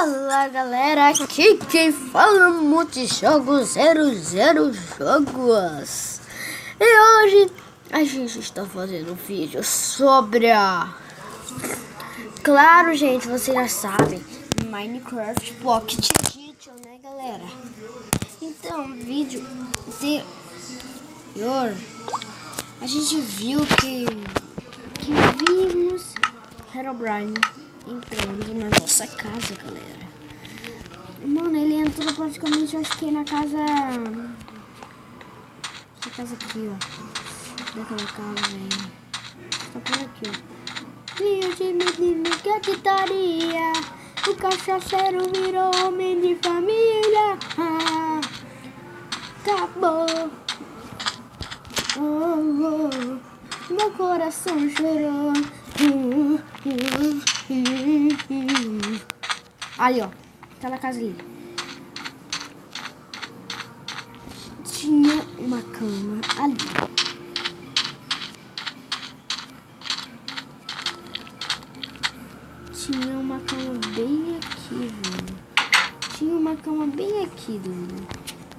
Fala galera, aqui quem fala é Multijogo 00 Jogos. E hoje a gente está fazendo um vídeo sobre a... Claro gente, vocês já sabem, Minecraft Pocket Edition, né galera? Então, vídeo anterior a gente viu que vimos Herobrine entrando na nossa casa, galera. Mano, ele entrou praticamente, acho que na casa... Essa casa aqui, ó. Daquela casa, velho. Tá por aqui, ó. Filho de menino que gritaria, o cachaceiro virou homem de família. Ah, acabou. Oh, oh, meu coração chorou. Ali, ó, aquela casa ali. Tinha uma cama ali. Tinha uma cama bem aqui, velho. Tinha uma cama bem aqui, velho.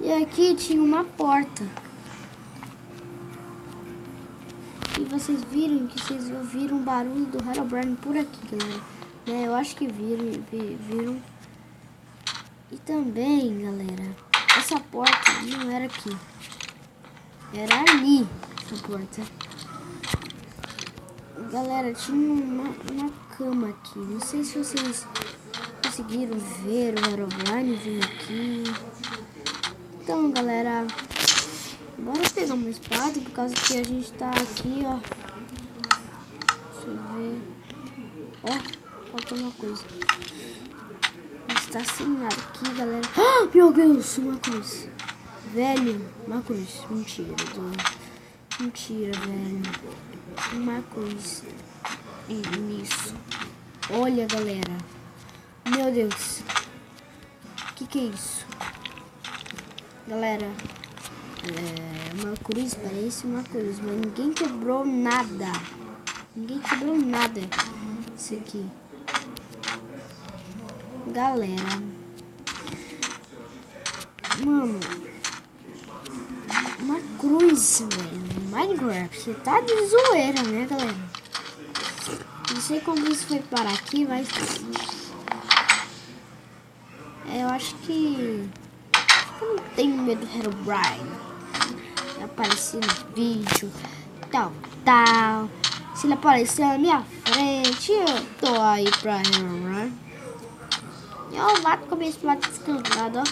E aqui tinha uma porta. E vocês viram que vocês ouviram o barulho do Herobrine por aqui, galera. Né? Eu acho que viram. E também, galera, essa porta não era aqui. Era ali, essa porta. Galera, tinha uma cama aqui. Não sei se vocês conseguiram ver o Herobrine vindo aqui. Então, galera... Bora pegar uma espada, por causa que a gente tá aqui, ó. Deixa eu ver. Ó, faltou uma coisa. Está sem nada aqui, galera. Ah, meu Deus, uma cruz. Velho, uma cruz. Mentira, mentira, velho. Uma cruz. Isso. Olha, galera. Meu Deus. Que é isso? Galera... uma cruz, parece uma cruz, mas ninguém quebrou nada. Ninguém quebrou nada. Isso aqui. Galera. Mano. Uma cruz, velho. Minecraft. Você tá de zoeira, né, galera? Não sei como isso foi parar aqui, mas... eu acho que... eu não tenho medo do Herobrine. Aparecer no vídeo, tal. Se ele aparecer na minha frente, eu tô aí pra Herobrine. Eu mato com a minha espada descantada, ó.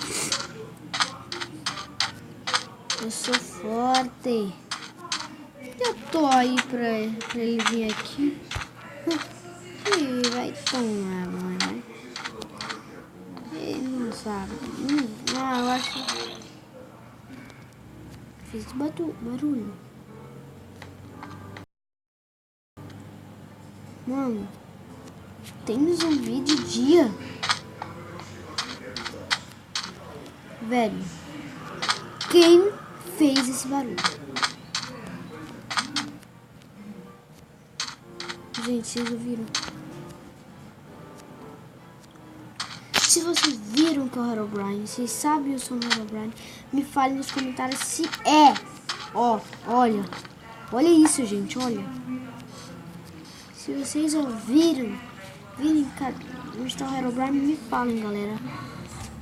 Eu sou forte. Eu tô aí pra ele vir aqui. E vai tomar, mano. Ele não sabe. Não, eu acho... Fiz barulho. Mano, tem zumbi de dia. Velho, quem fez esse barulho? Gente, vocês ouviram? Se vocês viram que é o Herobrine, vocês sabem o som do Herobrine, me falem nos comentários se é. Ó, olha. Olha isso, gente, olha. Se vocês ouviram, virem onde está o Herobrine, me falem, galera.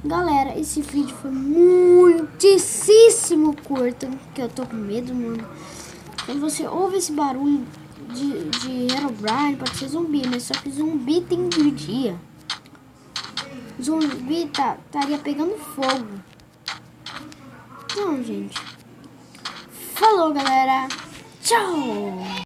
Galera, esse vídeo foi muitíssimo curto, porque eu tô com medo, mano. Quando você ouve esse barulho de Herobrine, pode ser zumbi, mas só que zumbi tem de dia. Zumbi estaria pegando fogo. Então, gente. Falou, galera. Tchau.